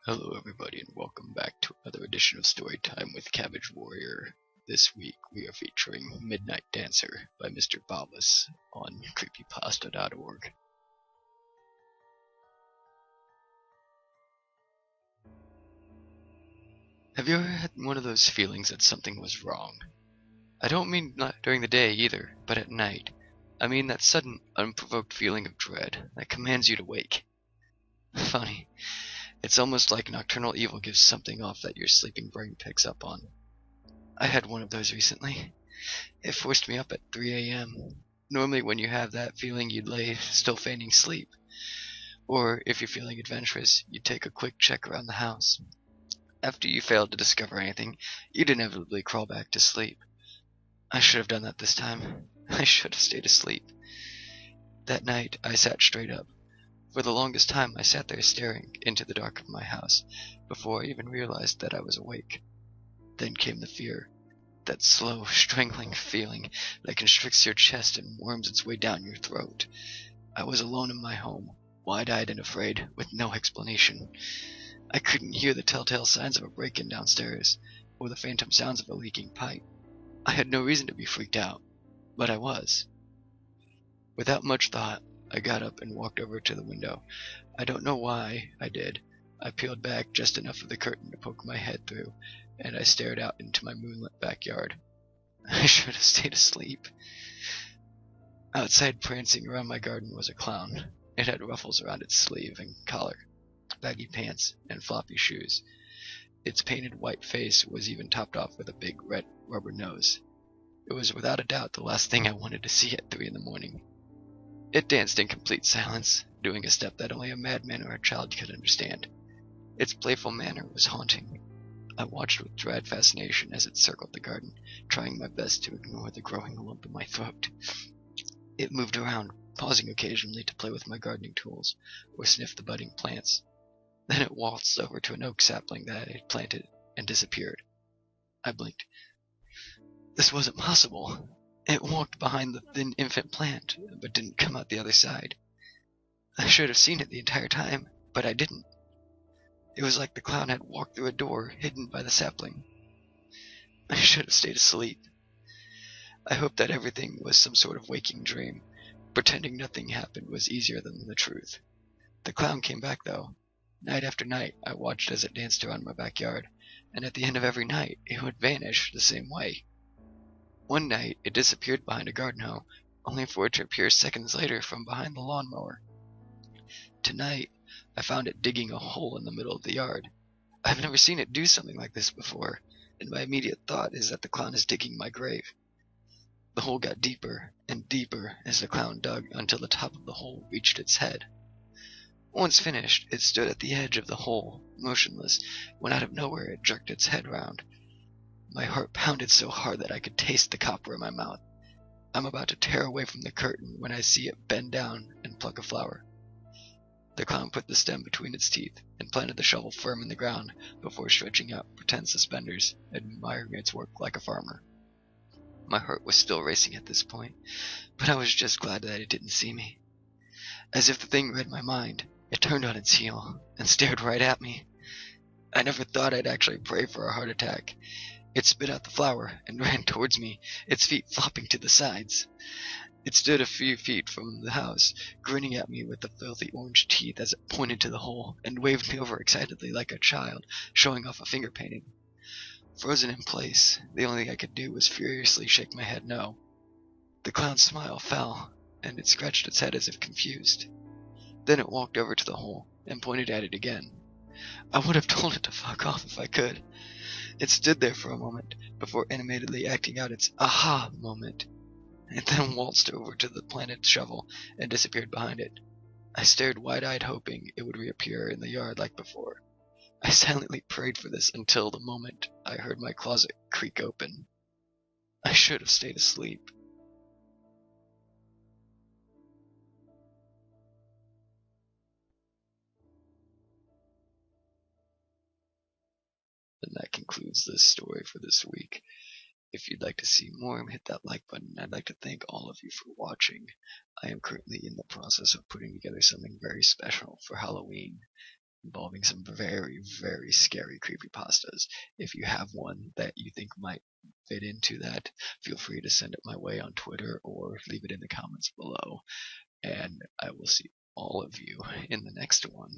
Hello everybody and welcome back to another edition of Storytime with Cabbage Warrior. This week we are featuring Midnight Dancer by Mr. Bobbus on creepypasta.org. Have you ever had one of those feelings that something was wrong? I don't mean not during the day either, but at night. I mean that sudden, unprovoked feeling of dread that commands you to wake. Funny. It's almost like nocturnal evil gives something off that your sleeping brain picks up on. I had one of those recently. It forced me up at 3 a.m. Normally when you have that feeling you'd lay still feigning sleep. Or if you're feeling adventurous, you'd take a quick check around the house. After you failed to discover anything, you'd inevitably crawl back to sleep. I should have done that this time. I should have stayed asleep. That night, I sat straight up. For the longest time, I sat there staring into the dark of my house, before I even realized that I was awake. Then came the fear, that slow, strangling feeling that constricts your chest and worms its way down your throat. I was alone in my home, wide-eyed and afraid, with no explanation. I couldn't hear the telltale signs of a break-in downstairs, or the phantom sounds of a leaking pipe. I had no reason to be freaked out, but I was. Without much thought, I got up and walked over to the window. I don't know why I did. I peeled back just enough of the curtain to poke my head through, and I stared out into my moonlit backyard. I should have stayed asleep. Outside, prancing around my garden, was a clown. It had ruffles around its sleeve and collar, baggy pants, and floppy shoes. Its painted white face was even topped off with a big red rubber nose. It was without a doubt the last thing I wanted to see at 3 in the morning. It danced in complete silence, doing a step that only a madman or a child could understand. Its playful manner was haunting. I watched with dread fascination as it circled the garden, trying my best to ignore the growing lump in my throat. It moved around, pausing occasionally to play with my gardening tools, or sniff the budding plants. Then it waltzed over to an oak sapling that it had planted, and disappeared. I blinked. This wasn't possible. It walked behind the thin infant plant, but didn't come out the other side. I should have seen it the entire time, but I didn't. It was like the clown had walked through a door hidden by the sapling. I should have stayed asleep. I hoped that everything was some sort of waking dream. Pretending nothing happened was easier than the truth. The clown came back, though. Night after night, I watched as it danced around my backyard, and at the end of every night, it would vanish the same way. One night, it disappeared behind a garden hoe, only for it to appear seconds later from behind the lawnmower. Tonight, I found it digging a hole in the middle of the yard. I've never seen it do something like this before, and my immediate thought is that the clown is digging my grave. The hole got deeper and deeper as the clown dug until the top of the hole reached its head. Once finished, it stood at the edge of the hole, motionless, when out of nowhere it jerked its head round. My heart pounded so hard that I could taste the copper in my mouth. I'm about to tear away from the curtain when I see it bend down and pluck a flower. The clown put the stem between its teeth and planted the shovel firm in the ground before stretching out pretend suspenders, admiring its work like a farmer. My heart was still racing at this point, but I was just glad that it didn't see me. As if the thing read my mind, it turned on its heel and stared right at me. I never thought I'd actually pray for a heart attack. It spit out the flower and ran towards me, its feet flopping to the sides. It stood a few feet from the house, grinning at me with the filthy orange teeth as it pointed to the hole and waved me over excitedly like a child, showing off a finger painting. Frozen in place, the only thing I could do was furiously shake my head no. The clown's smile fell, and it scratched its head as if confused. Then it walked over to the hole and pointed at it again. I would have told it to fuck off if I could. It stood there for a moment, before animatedly acting out its aha moment. It then waltzed over to the planted shovel and disappeared behind it. I stared wide-eyed, hoping it would reappear in the yard like before. I silently prayed for this until the moment I heard my closet creak open. I should have stayed asleep. And that concludes this story for this week. If you'd like to see more, hit that like button. I'd like to thank all of you for watching. I am currently in the process of putting together something very special for Halloween. involving some very, very scary creepypastas. If you have one that you think might fit into that, feel free to send it my way on Twitter or leave it in the comments below. And I will see all of you in the next one.